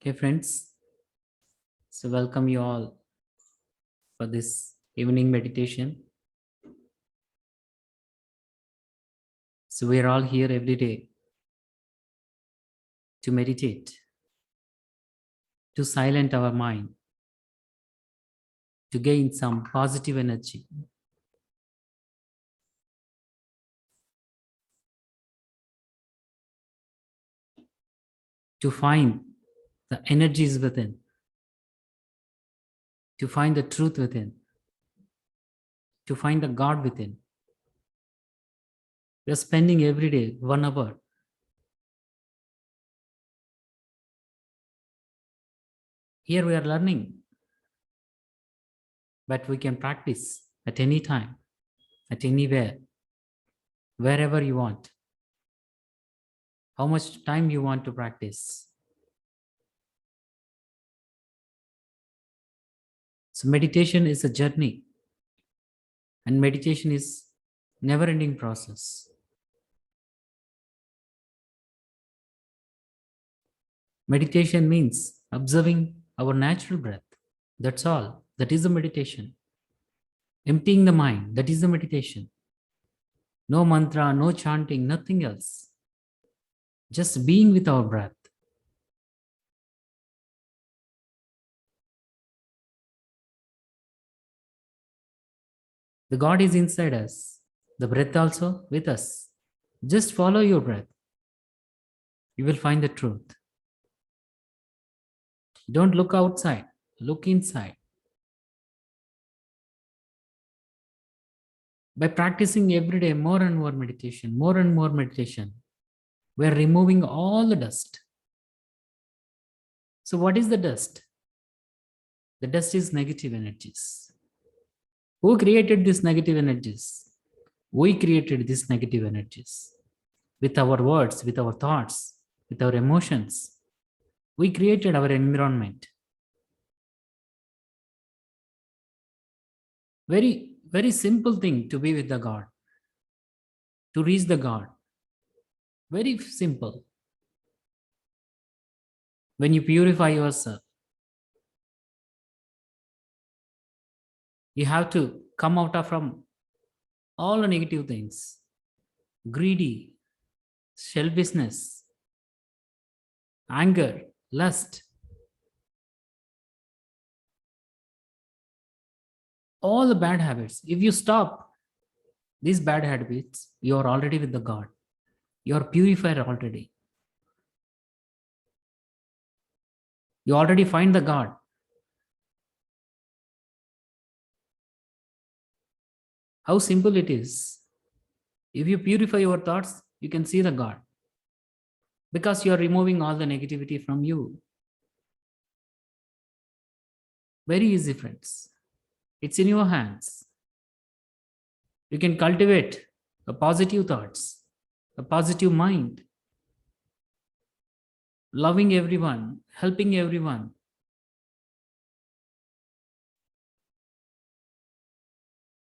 Okay, friends. So, welcome you all for this evening meditation. So, we are all here every day to meditate, to silence our mind, to gain some positive energy, to find the energies within, to find the truth within, to find the God within. We are spending every day 1 hour. Here we are learning, but we can practice at any time, at anywhere, wherever you want. How much time you want to practice. So meditation is a journey, and meditation is never ending process. Meditation means observing our natural breath. That's all. That is the meditation. Emptying the mind. That is the meditation. No mantra, no chanting, nothing else. Just being with our breath. The God is inside us. The breath also with us. Just follow your breath. You will find the truth. Don't look outside. Look inside. By practicing every day more and more meditation, we're removing all the dust. So, what is the dust? The dust is negative energies. Who created these negative energies? We created these negative energies with our words, with our thoughts, with our emotions. We created our environment. Very, very simple thing to be with the God, to reach the God. Very simple. When you purify yourself, you have to come out of from all the negative things, greedy, selfishness, anger, lust, all the bad habits. If you stop these bad habits, you are already with the God. You are purified already. You already find the God. How simple it is. If you purify your thoughts, you can see the God. Because you are removing all the negativity from you. Very easy, friends. It's in your hands. You can cultivate a positive thoughts, a positive mind, loving everyone, helping everyone.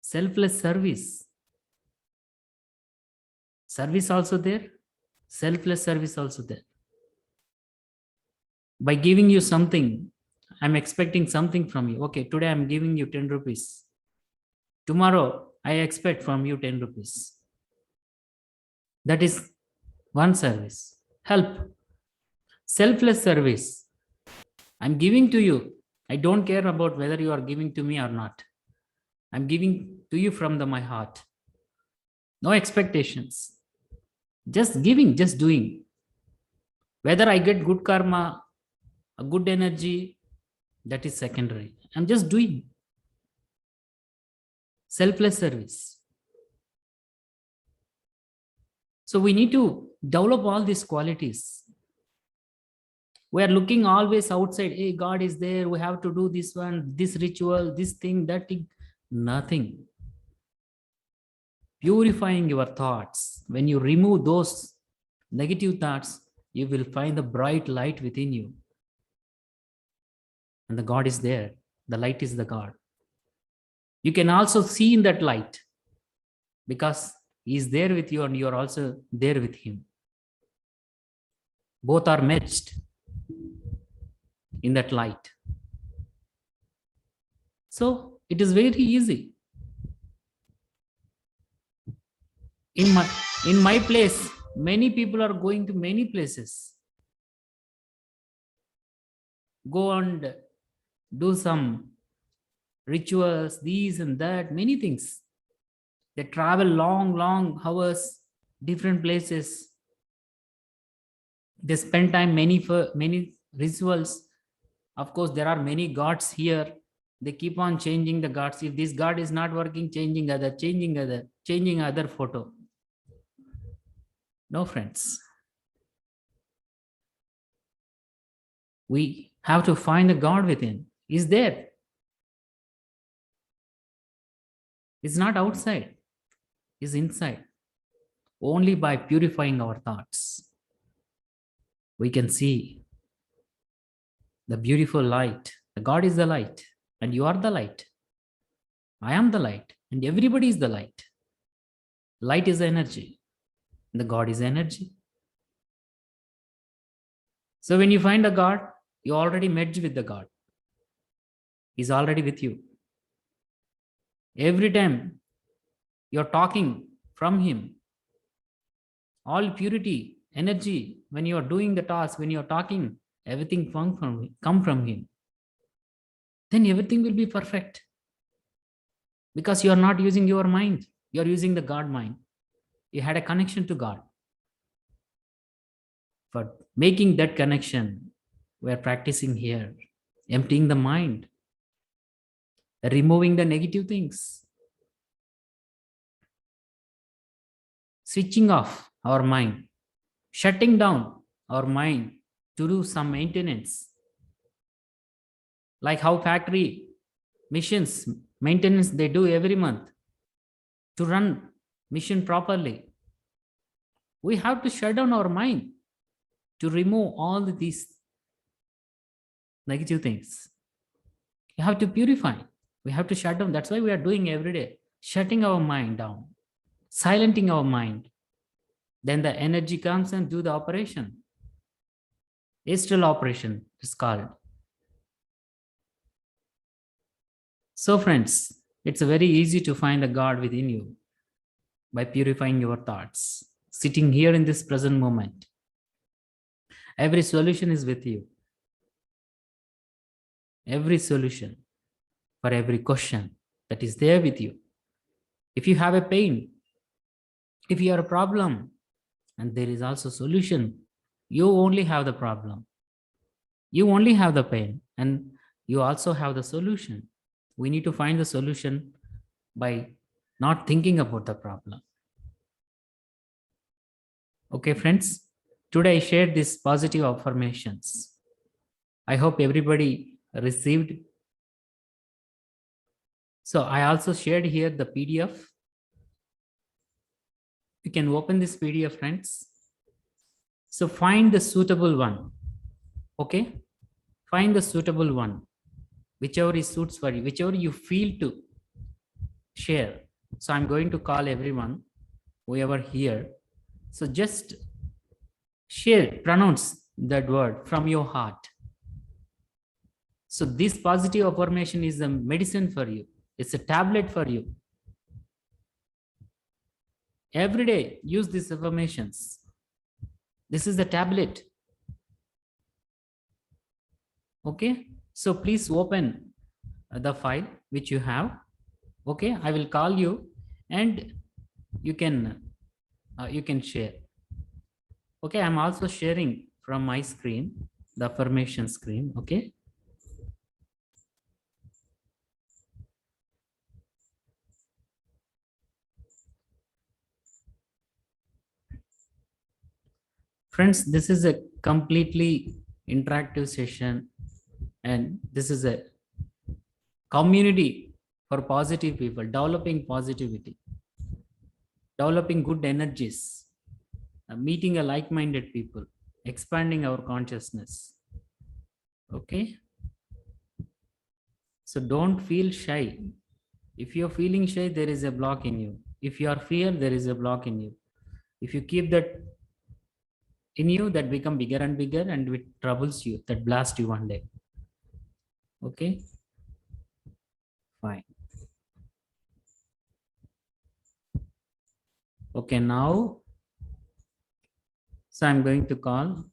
Selfless service. Service also there. Selfless service also there. By giving you something, I'm expecting something from you. Okay, today I'm giving you 10 rupees. Tomorrow, I expect from you 10 rupees. That is one service. Help. Selfless service. I'm giving to you. I don't care about whether you are giving to me or not. I'm giving to you from my heart. No expectations. Just giving, just doing. Whether I get good karma, a good energy, that is secondary. I'm just doing. Selfless service. So we need to develop all these qualities. We are looking always outside. Hey, God is there. We have to do this one, this ritual, this thing, that thing. Nothing. Purifying your thoughts. When you remove those negative thoughts, you will find the bright light within you. And the God is there. The light is the God. You can also see in that light because He is there with you and you are also there with Him. Both are matched. in that light. So it is very easy. In my place, many people are going to many places. Go and do some rituals, these and that, many things. They travel long hours, different places. They spend time many rituals. Of course, there are many gods here. They keep on changing the gods. If this god is not working, changing other photo. No, friends. We have to find the God within. Is there. It's not outside. It's inside. Only by purifying our thoughts, we can see the beautiful light. The God is the light, and you are the light. I am the light, and everybody is the light. Light is energy. The God is energy. So when you find a God, you already merge with the God. He's already with you. Every time you're talking from Him, all purity, energy, when you are doing the task, when you're talking, everything come from Him. Then everything will be perfect. Because you are not using your mind, you are using the God mind. You had a connection to God. For making that connection, we are practicing here, emptying the mind, removing the negative things, switching off our mind, shutting down our mind to do some maintenance. Like how factory missions, maintenance they do every month to run mission properly. We have to shut down our mind to remove all these negative things. You have to purify. We have to shut down. That's why we are doing every day, shutting our mind down, silencing our mind. Then the energy comes and do the operation. Astral operation is called. So friends, it's very easy to find a God within you by purifying your thoughts, sitting here in this present moment. Every solution is with you. Every solution for every question that is there with you. If you have a pain, if you have a problem, and there is also solution, you only have the problem. You only have the pain, and you also have the solution. We need to find the solution by not thinking about the problem. Okay, friends, today I shared these positive affirmations. I hope everybody received. So I also shared here the PDF. You can open this PDF, friends. So find the suitable one. Okay, find the suitable one, whichever is suits for you, whichever you feel to share. So I'm going to call everyone, whoever here. So just share, pronounce that word from your heart. So this positive affirmation is a medicine for you. It's a tablet for you. Every day, use these affirmations. This is the tablet. Okay, so please open the file which you have. Okay, I will call you and you can share. Okay, I'm also sharing from my screen, the affirmation screen. Okay. Friends, this is a completely interactive session, and this is a community for positive people, developing positivity, developing good energies, meeting a like-minded people, expanding our consciousness. Okay. So don't feel shy. If you're feeling shy, there is a block in you. If you are fear, there is a block in you. If you keep that in you, that become bigger and bigger and it troubles you, that blast you one day. Okay, fine. Okay, now, so I'm going to call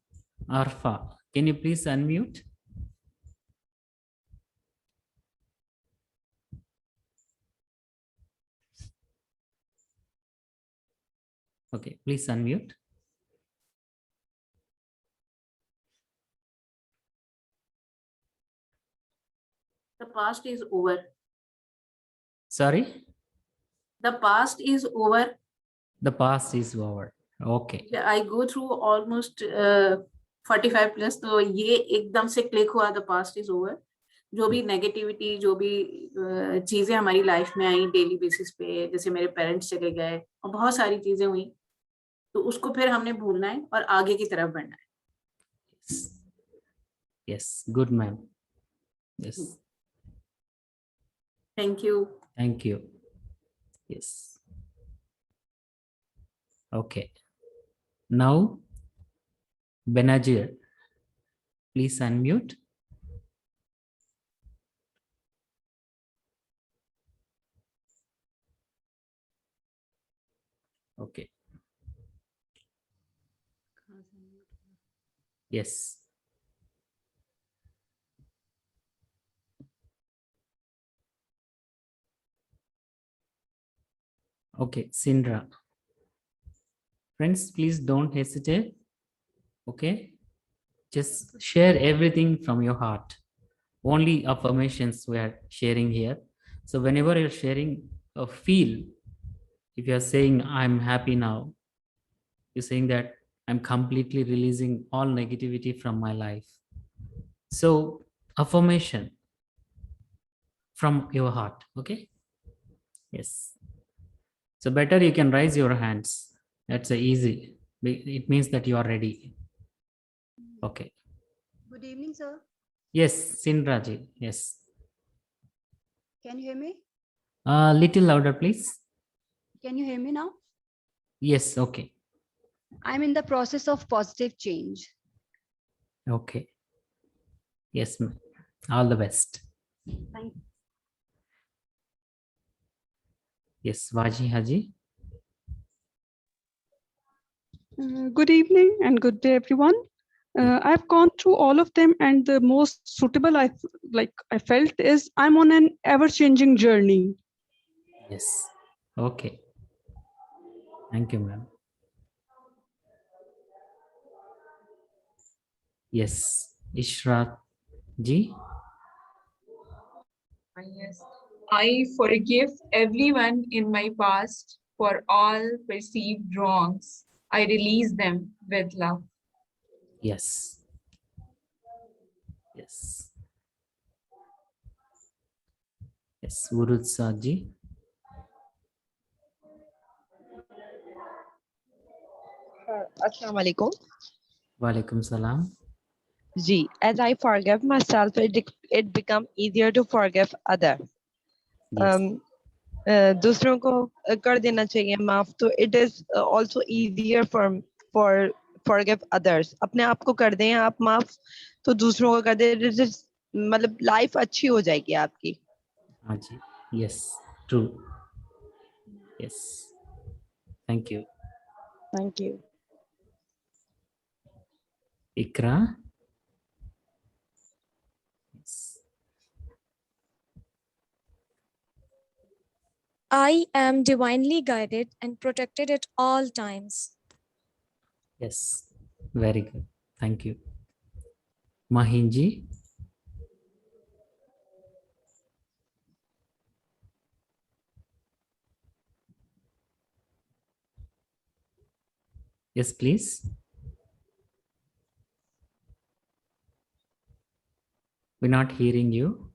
Arfa. Can you please unmute? Okay, please unmute. The past is over. Sorry, The past is over. the past is over. Okay. Yeah, I go through almost 45 plus, तो ये एकदम से click हुआ, the past is over. जो भी negativity, जो भी चीजें हमारी लाइफ में आई डेली बेसिस पे, जैसे मेरे पेरेंट्स चले गए और बहुत सारी चीजें हुई, तो उसको फिर हमने भूलना है और आगे की तरफ बढ़ना है. Yes, good ma'am. Yes, Thank you. thank you. Yes. Okay. Now, Benazir, please unmute. Okay. Yes. Okay, Sindra. Friends, please don't hesitate. Okay. Just share everything from your heart. Only affirmations we are sharing here. So whenever you're sharing a feel, if you're saying, I'm happy now, you're saying that I'm completely releasing all negativity from my life. So affirmation from your heart. Okay. Yes. So better you can raise your hands. That's a easy. It means that you are ready. Okay. Good evening, sir. Yes, Sindraji. Yes. Can you hear me? Little louder, please. Can you hear me now? Yes. Okay. I'm in the process of positive change. Okay. Yes, ma'am. All the best. Thank you. Yes, Vaji Haji. Good evening and good day, everyone. I've gone through all of them, and the most suitable I felt is I'm on an ever-changing journey. Yes. Okay. Thank you, ma'am. Yes, Ishrat ji. Yes. I forgive everyone in my past for all perceived wrongs. I release them with love. Yes. Yes. Yes, Urutsa ji. Assalamu alaikum. Walaikum salam. Ji, as I forgive myself, it become easier to forgive other. Yes. दूसरों को कर देना चाहिए माफ, तो it is also easier for forgive others. अपने आप को कर दें आप माफ, तो दूसरों को कर दें, मतलब लाइफ अच्छी हो जाएगी आपकी. हाँ जी. Yes, true. Yes. Thank you. Thank you. Ikra. Yes. I am divinely guided and protected at all times. Yes. Very good. Thank you. Mahinji. Yes, please. We're not hearing you.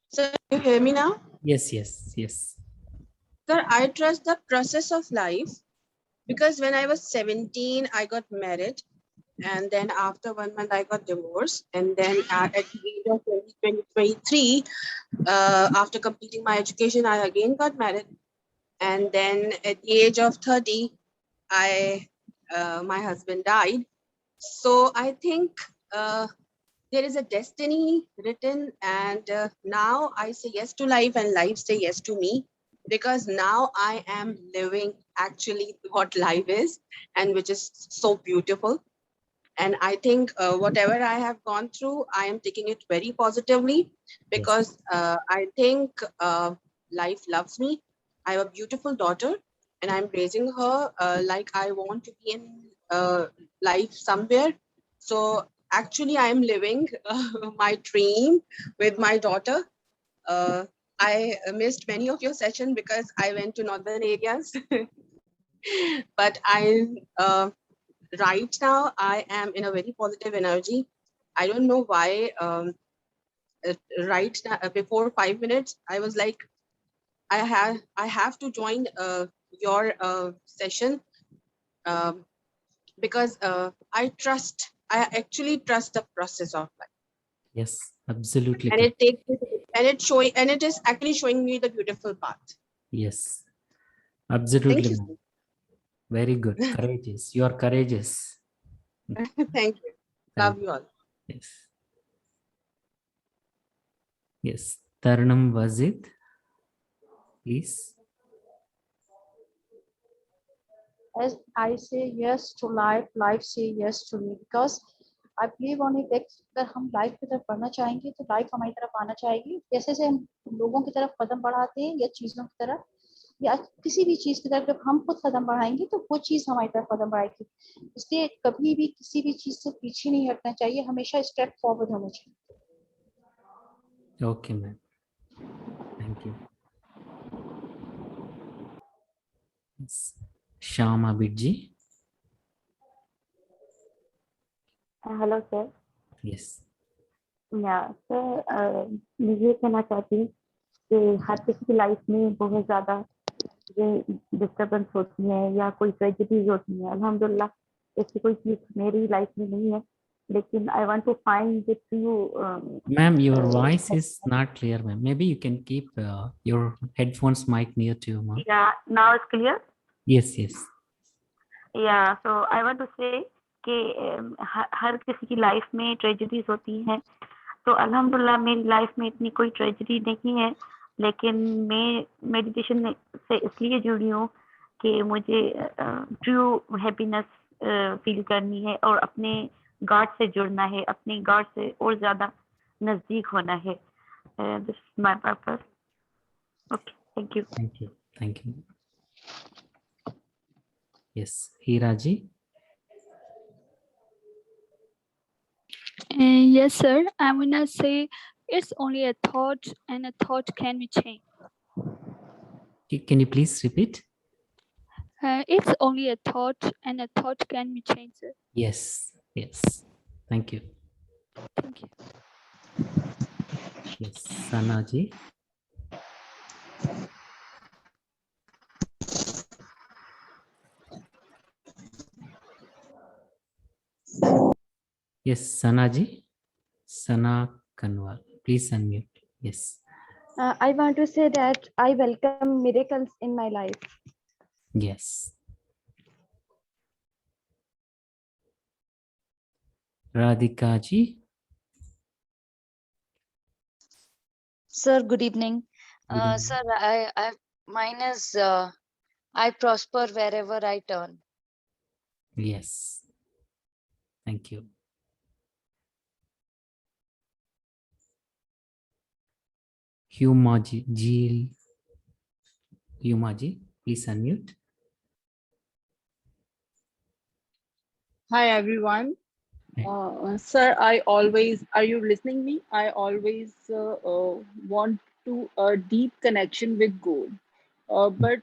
Sir, you hear me now? Yes, yes, yes. Sir, I trust the process of life because when I was 17, I got married. And then after 1 month, I got divorced. And then at the age of 2023, after completing my education, I again got married. And then at the age of 30, my husband died. So I think there is a destiny written, and now I say yes to life and life say yes to me, because now I am living actually what life is, and which is so beautiful. And I think whatever I have gone through, I am taking it very positively, because I think life loves me. I have a beautiful daughter, and I'm raising her like I want to be in life somewhere. So actually, I am living my dream with my daughter. Uh, I missed many of your sessions because I went to northern areas, but right now I am in a very positive energy. I don't know why. Right now, before 5 minutes, I was like, I have to join your session, um, because I actually trust the process of life, Yes, absolutely and correct. it is actually showing me the beautiful path. Yes, Thank absolutely, you. ma'am. Very good. Courageous. You are courageous. Thank you. Love you all. Yes. Yes. Taranam Wazid, please. As I say yes to life, life say yes to me, because I believe on it that अगर हम life की तरफ बढ़ना चाहेंगे तो life हमारी तरफ आना चाहेगी। जैसे जैसे हम लोगों की तरफ कदम बढ़ाते हैं या चीजों की तरफ या किसी भी चीज की तरफ, जब हम खुद कदम बढ़ाएंगे तो वो चीज हमारी तरफ कदम बढ़ाएगी। इसलिए कभी भी किसी भी चीज से पीछे नहीं हटना चाहिए, हमेशा स्टेप फॉरवर्ड होना चाहिए। Okay, ma'am. Thank you. Yes. Shyam Abidji. Hello sir. Yes. या सर, मैं ये कहना चाहती हूँ कि हर किसी की लाइफ में बहुत ज़्यादा डिस्टर्बेंस होती है या कोई ट्रेजेडीज होती है। अल्हम्दुलिल्लाह ऐसी कोई चीज़ मेरी लाइफ में नहीं है, लेकिन I want to find the true. Ma'am, your voice is not clear, ma'am. Maybe you can keep your headphones mic near to you, ma'am. या now it's clear. Yes, yes. या सो आई वांट टू से कि हर किसी की life में tragedies होती हैं, तो अल्हम्दुलिल्लाह मेरी लाइफ में इतनी कोई ट्रेजेडी नहीं है, लेकिन मैं मेडिटेशन से इसलिए जुड़ी हूँ कि मुझे ट्रू हैप्पीनेस फील करनी है और अपने गॉड से जुड़ना है, अपने गॉड से और ज़्यादा नज़दीक होना है। This is my purpose. Okay, thank you. Thank you. Thank you. Yes. Hiraji. Yes, sir. I'm gonna say it's only a thought, and a thought can be changed. Can you please repeat? It's only a thought, and a thought can be changed, sir. Yes. Yes. Thank you. Thank you. Yes. Sanaji. Yes, Sanaji. Sana Kanwal. Please unmute. Yes. I want to say that I welcome miracles in my life. Yes. Radhika ji. Sir, good evening. Good evening. Sir, mine is I prosper wherever I turn. Yes. Thank you. Humaji, please unmute. Hi, everyone. Sir, are you listening me? I always want to a deep connection with God, but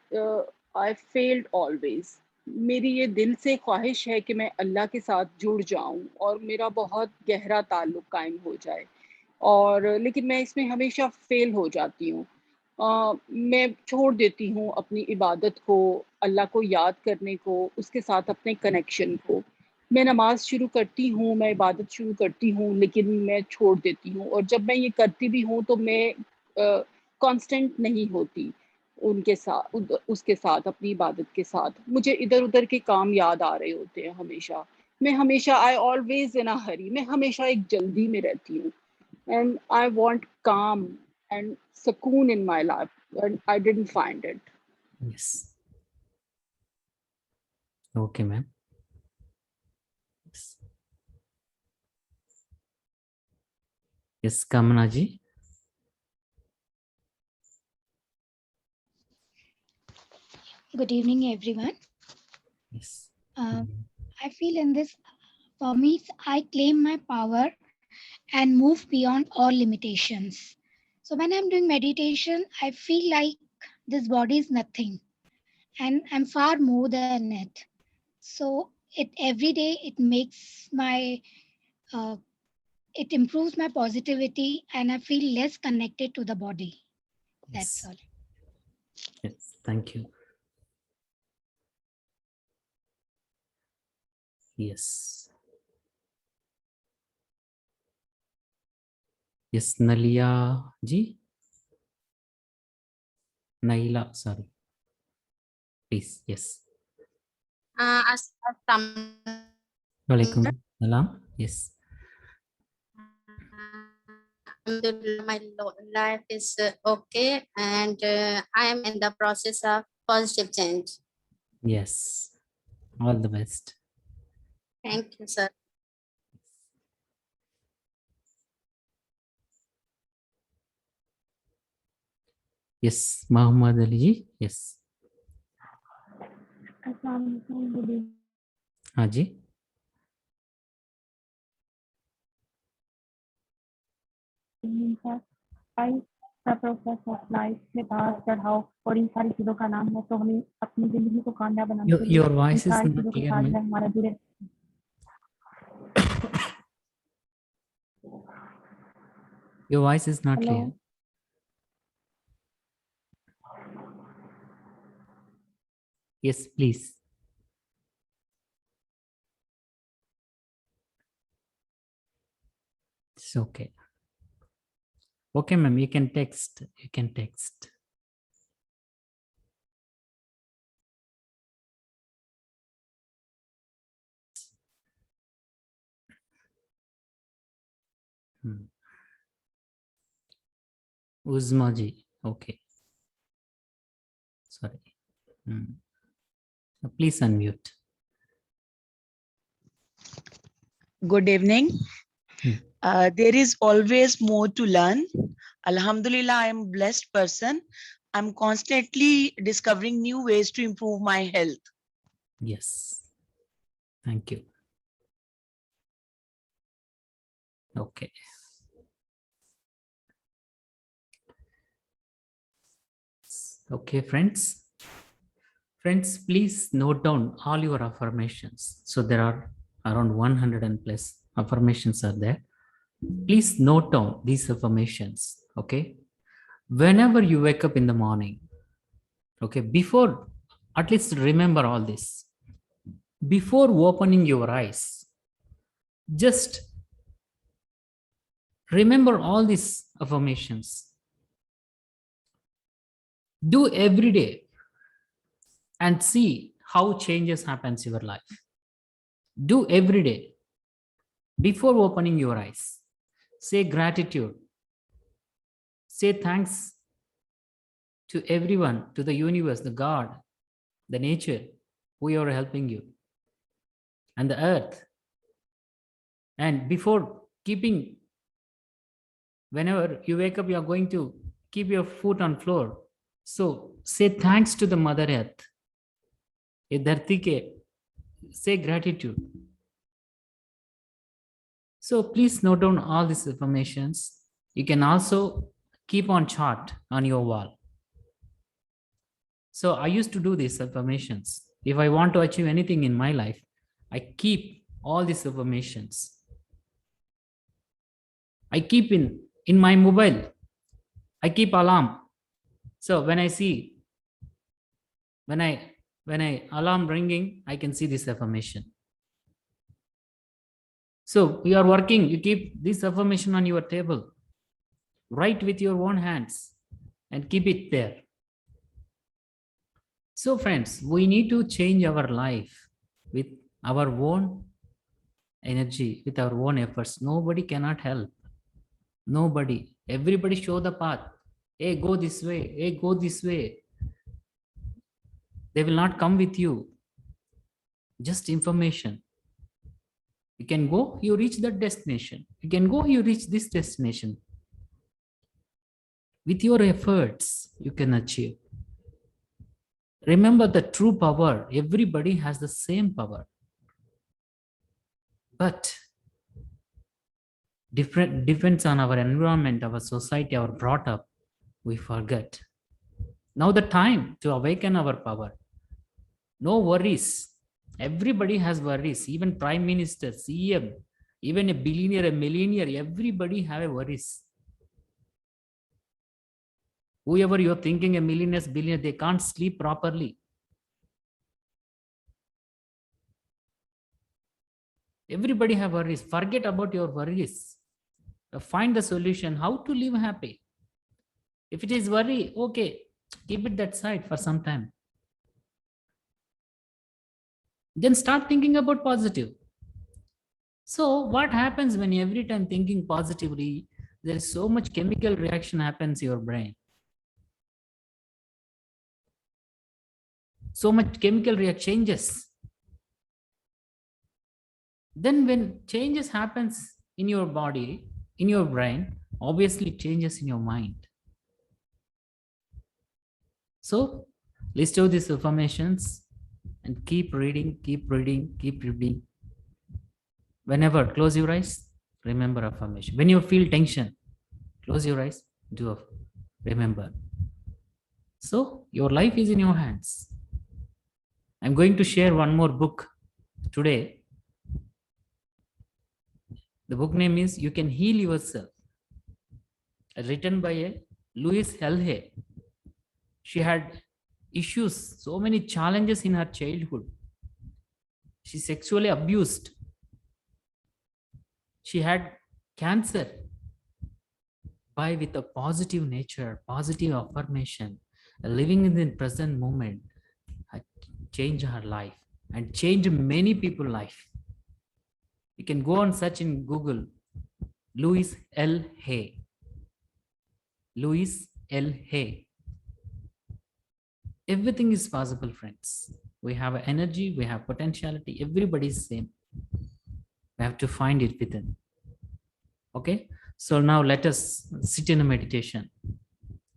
I failed always. मेरी ये दिल से ख्वाहिश है कि मैं अल्लाह के साथ जुड़ जाऊं और मेरा बहुत गहरा ताल्लुक कायम हो जाए, और लेकिन मैं इसमें हमेशा फेल हो जाती हूँ। मैं छोड़ देती हूँ अपनी इबादत को, अल्लाह को याद करने को, उसके साथ अपने कनेक्शन को। मैं नमाज शुरू करती हूँ, मैं इबादत शुरू करती हूँ, लेकिन मैं छोड़ देती हूँ, और जब मैं ये करती भी हूँ तो मैं कांस्टेंट नहीं होती उनके साथ, उसके साथ, अपनी इबादत के साथ। मुझे इधर उधर के काम याद आ रहे होते हैं हमेशा। मैं हमेशा I always in a hurry. मैं हमेशा एक जल्दी में रहती हूँ. And I want calm and sukoon in my life, and I didn't find it. Yes. Okay, ma'am. Yes. Yes, Kamana ji. Good evening, everyone. Yes. I feel in this, for me, I claim my power and move beyond all limitations. So when I'm doing meditation, I feel like this body is nothing and I'm far more than it. So every day it makes my, it improves my positivity and I feel less connected to the body. That's all. Yes, thank you. Yes. Yes, Nalia ji. Naila, sorry. Please, yes. Walaikum salam. Yes. My life is okay, and I am in the process of positive change. Yes. All the best. Thank you, sir. Yes, Muhammad Ali ji. Yes. हाँ जी. Process of life में उतार चढ़ाव और इन सारी चीजों का नाम है, तो हमें अपनी जिंदगी को कामयाब बनाने के लिए Your इन voice is सारी not चीजों के clear, साथ man. हमारा जुड़े. Your voice is not clear. Hello. Yes, please. It's okay. Okay, ma'am, you can text. You can text. Uzma ji. Okay. Sorry. Please unmute. Good evening. There is always more to learn. Alhamdulillah, I am a blessed person. I'm constantly discovering new ways to improve my health. Yes. Thank you. Okay. Okay, friends. Friends, please note down all your affirmations. So there are around 100 and plus affirmations are there. Please note down these affirmations. Okay. Whenever you wake up in the morning, okay, before, at least remember all this. Before opening your eyes, just remember all these affirmations. Do every day and see how changes happens in your life. Do every day before opening your eyes. Say gratitude. Say thanks to everyone, to the universe, the God, the nature, who are helping you, and the earth. And before keeping, whenever you wake up, you are going to keep your foot on floor. So say thanks to the Mother Earth. Ye dharti ke, say gratitude. So please note down all these affirmations. You can also keep on chart on your wall. So I used to do these affirmations. If I want to achieve anything in my life, I keep all these affirmations. I keep in my mobile. I keep alarm. So when I see, when I alarm ringing, I can see this affirmation. So you are working, you keep this affirmation on your table. Write with your own hands and keep it there. So friends, we need to change our life with our own energy with our own efforts, nobody cannot help. Nobody. Everybody show the path. Hey, go this way. Hey, go this way. They will not come with you. Just information. You can go, you reach that destination. You can go, you reach this destination. With your efforts, you can achieve. Remember the true power. Everybody has the same power. But different depends on our environment, our society, our brought up. We forget. Now the time to awaken our power. No worries. Everybody has worries. Even prime minister, CM, even a billionaire, a millionaire, everybody have worries. Whoever you're thinking a millionaire, billionaire, they can't sleep properly. Everybody have worries. Forget about your worries. Find the solution, how to live happy. If it is worry, okay, keep it that side for some time. Then start thinking about positive. So what happens when every time thinking positively, there is so much chemical reaction happens in your brain. So much chemical reaction changes. Then when changes happens in your body, in your brain, obviously changes in your mind. So list out these informations and keep reading, keep reading, keep reading. Whenever, close your eyes, remember affirmation. When you feel tension, close your eyes, remember. So your life is in your hands. I'm going to share one more book today. The book name is You Can Heal Yourself, written by a Louise Hay. She had issues, so many challenges in her childhood. She sexually abused. She had cancer. By with a positive nature, positive affirmation, living in the present moment, changed her life and changed many people's life. You can go and search in Google, Louise Hay. Louise Hay. Everything is possible, friends. We have energy, we have potentiality, everybody is same. We have to find it within. Okay, so now let us sit in a meditation.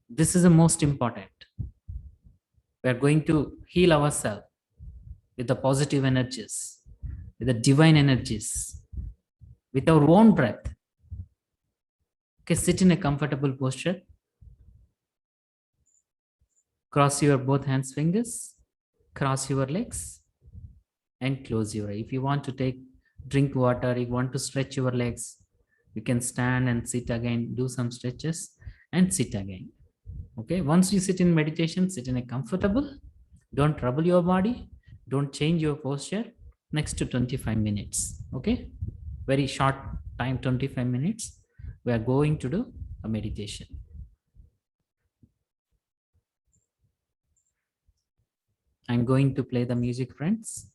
This is the most important. We are going to heal ourselves with the positive energies, with the divine energies, with our own breath. Okay, sit in a comfortable posture. Cross your both hands, fingers, cross your legs, and close your eye. If you want to drink water, you want to stretch your legs, you can stand and sit again, do some stretches and sit again. Okay, once you sit in meditation, sit in a comfortable, don't trouble your body, don't change your posture next to 25 minutes. Okay, very short time, 25 minutes. We are going to do a meditation. I'm going to play the music, friends.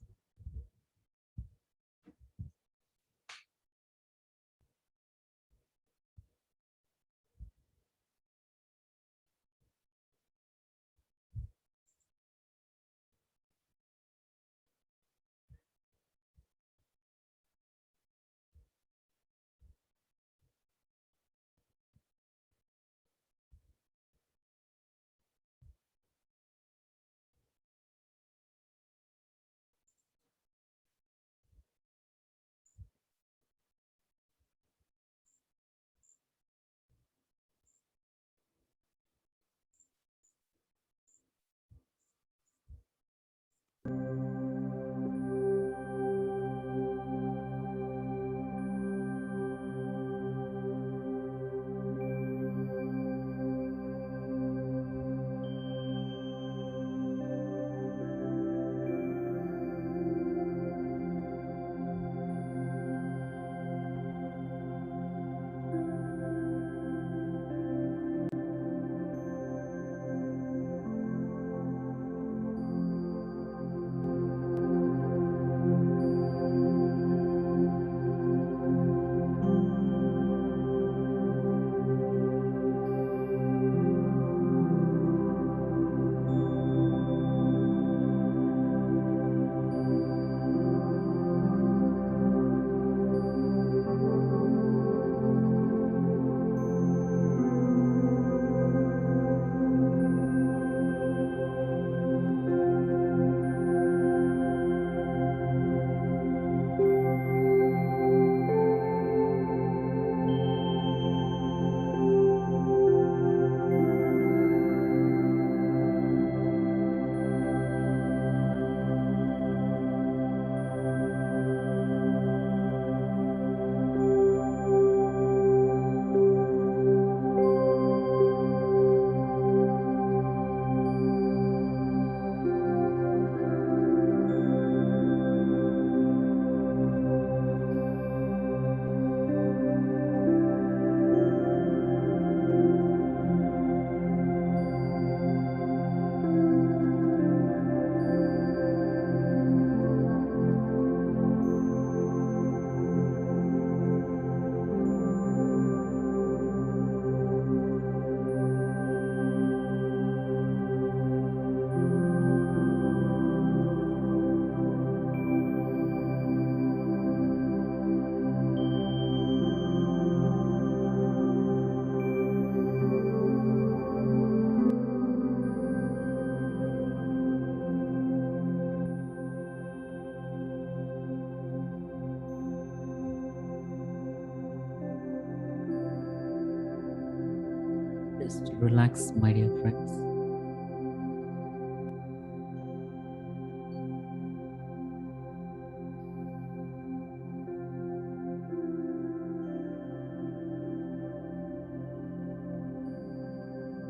Just relax, my dear friends.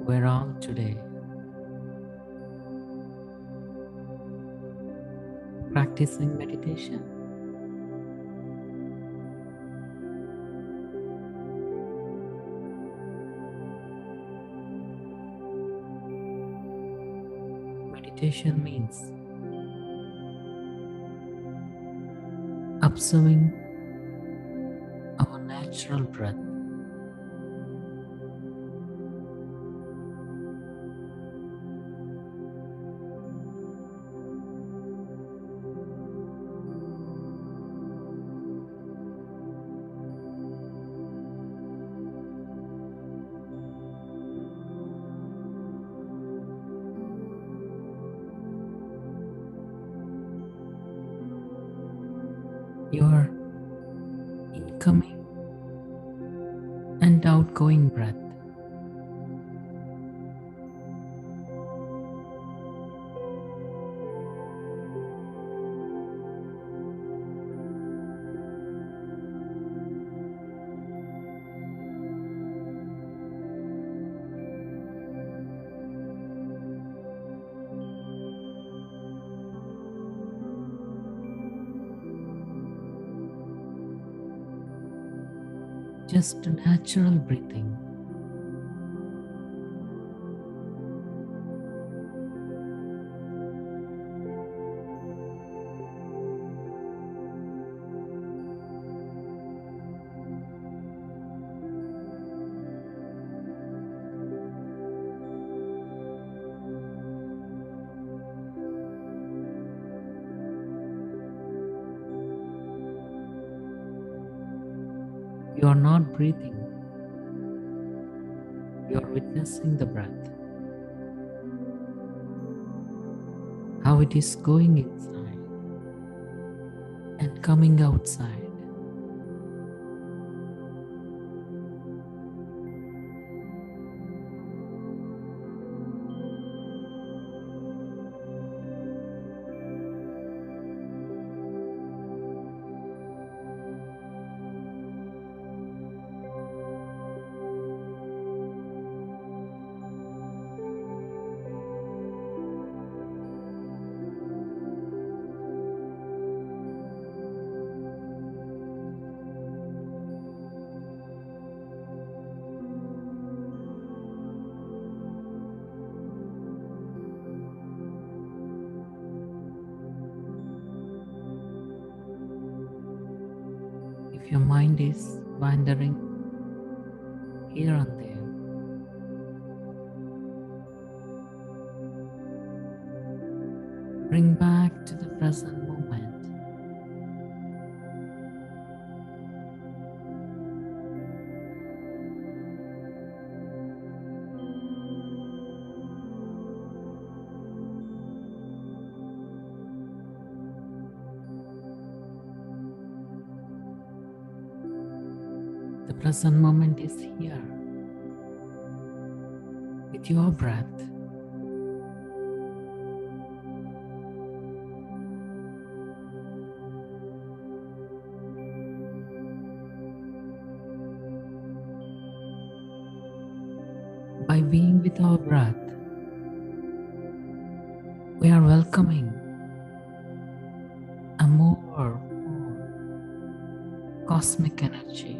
We're all today practicing meditation. Meditation means observing our natural breath. Your incoming and outgoing breath. Just natural breathing. You are not breathing. You are witnessing the breath. How it is going inside and coming outside. If your mind is wandering here and there, bring back to the present moment. The present moment is here with your breath. By being with our breath, we are welcoming a more cosmic energy.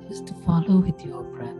Just follow with your breath.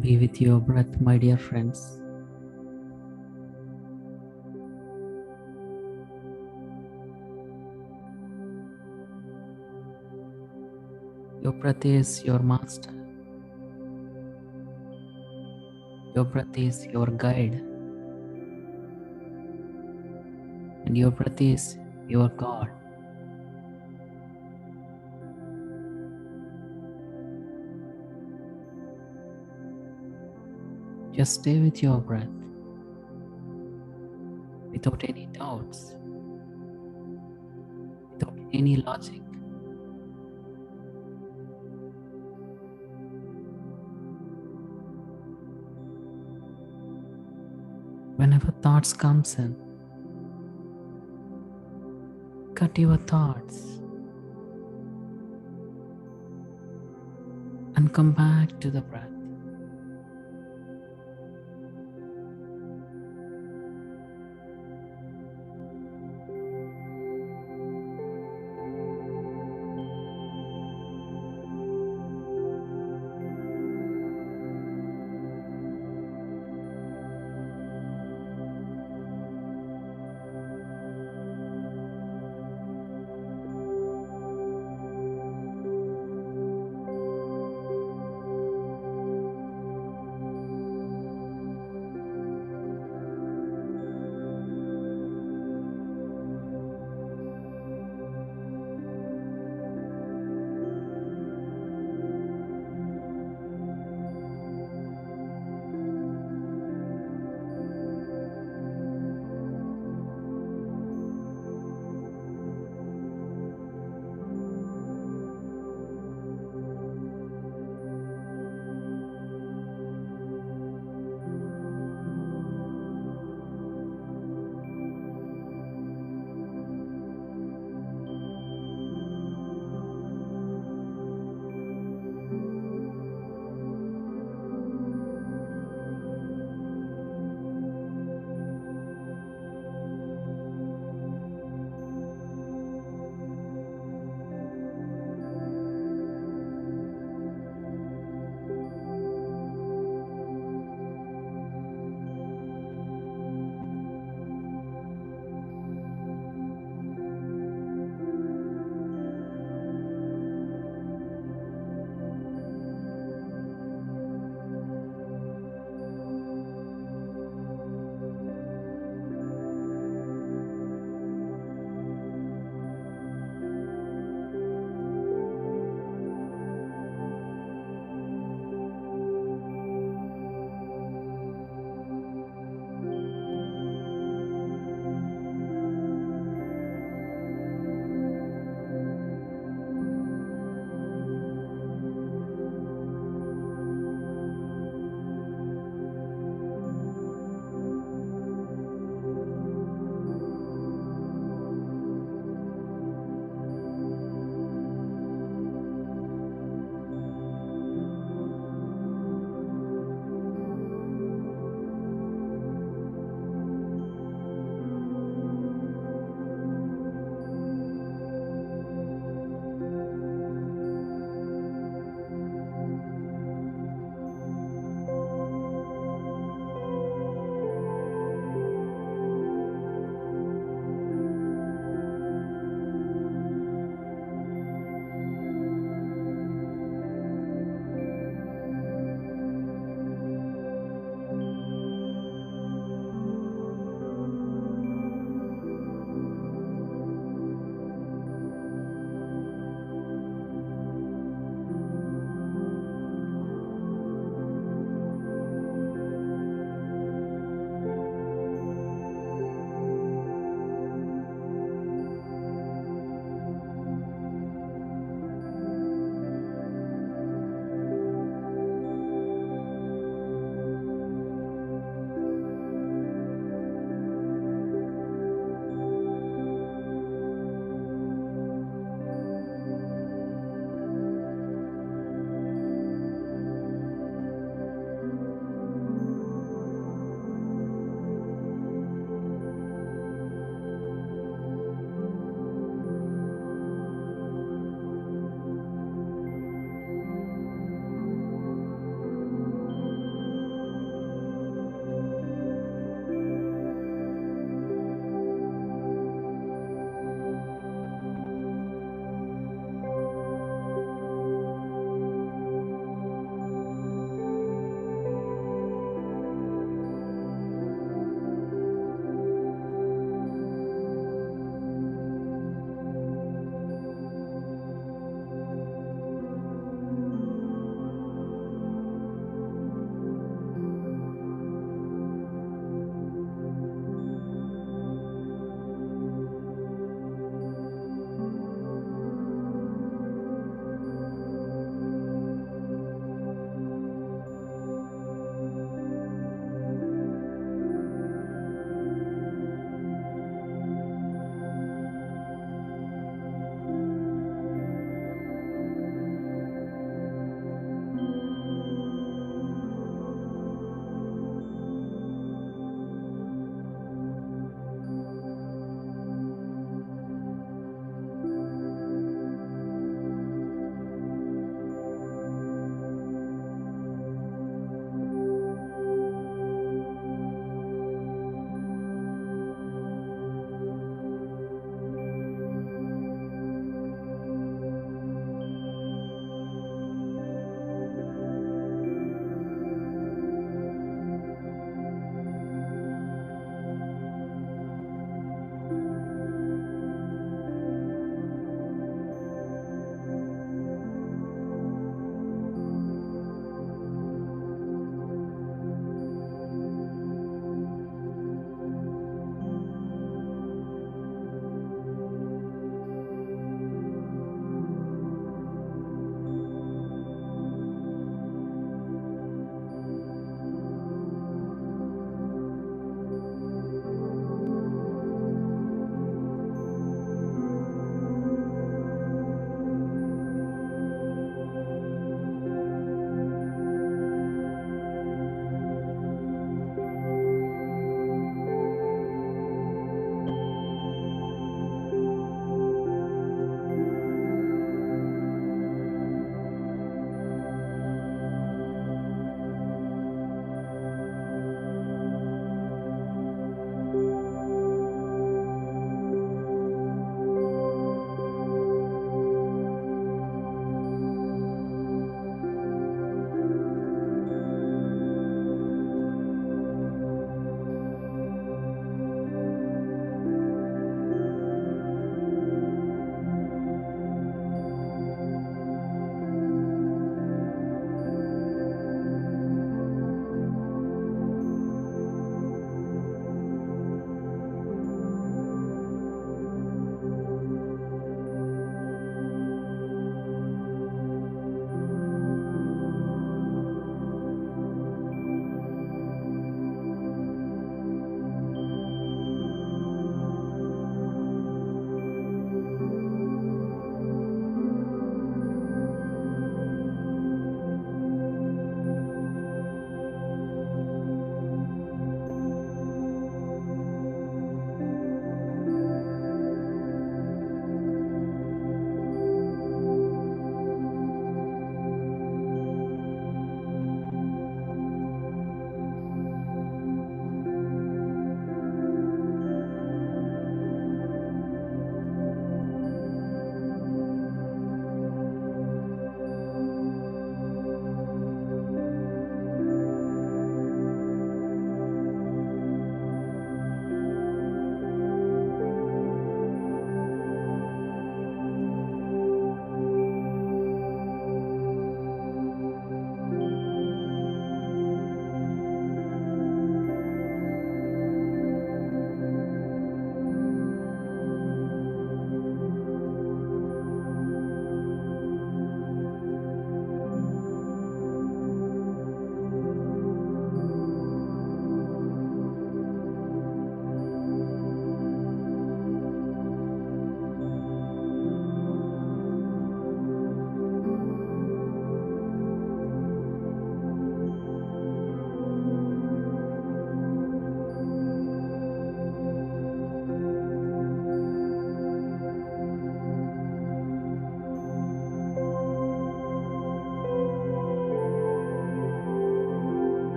Be with your breath, my dear friends. Your breath is your master. Your breath is your guide. And your breath is your God. Just stay with your breath without any doubts, without any logic. Whenever thoughts comes in, cut your thoughts and come back to the breath.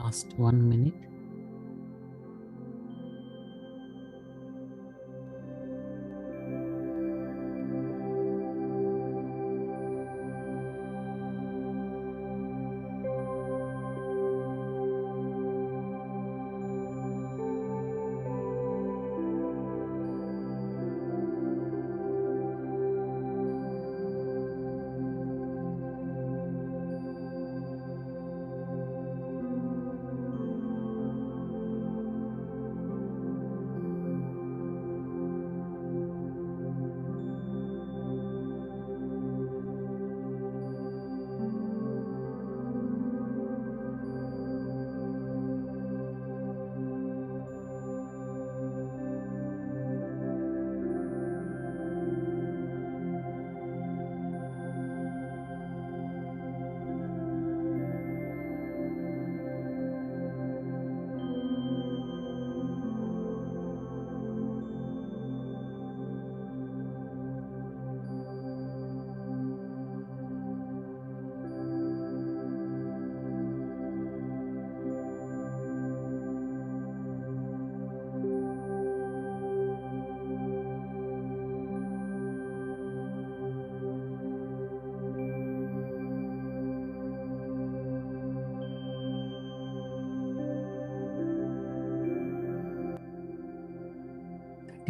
Last 1 minute.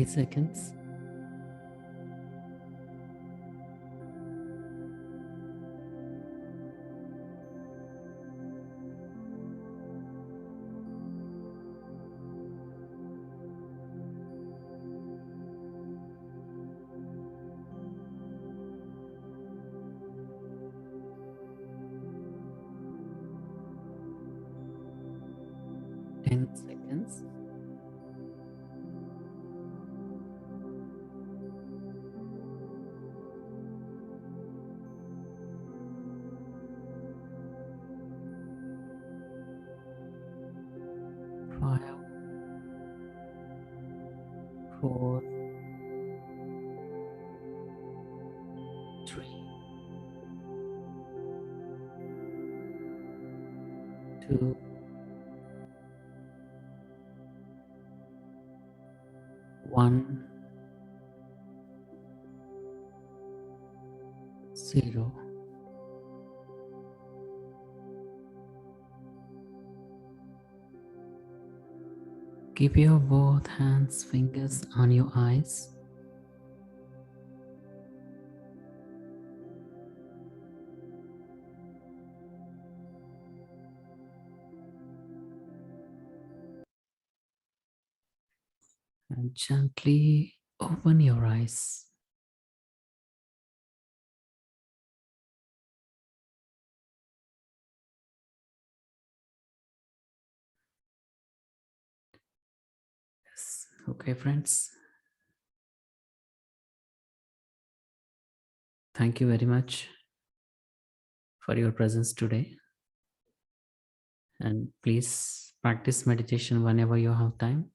Seconds. Seconds. Five, 4, 3, 2, 1, 0. Keep your both hands, fingers on your eyes. And gently open your eyes. Yes. Okay, friends. Thank you very much for your presence today. And please practice meditation whenever you have time.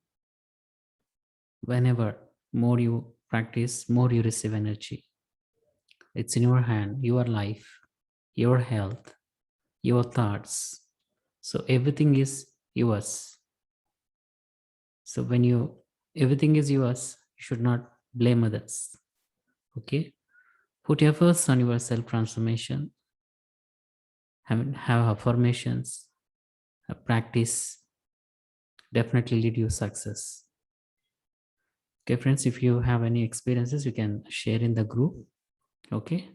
Whenever more you practice, more you receive energy. It's in your hand, your life, your health, your thoughts. So everything is yours. So when everything is yours, you should not blame others. Okay? Put efforts on your self-transformation. Have affirmations. Practice. Definitely lead you success. Okay, friends, if you have any experiences, you can share in the group. Okay.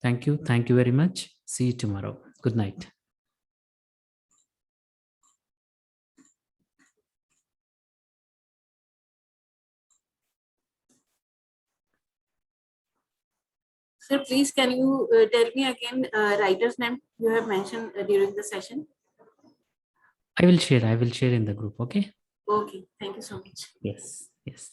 Thank you. Thank you very much. See you tomorrow. Good night. Sir, please can you tell me again writer's name you have mentioned during the session? I will share in the group. Okay. Okay. Thank you so much. Yes. Yes.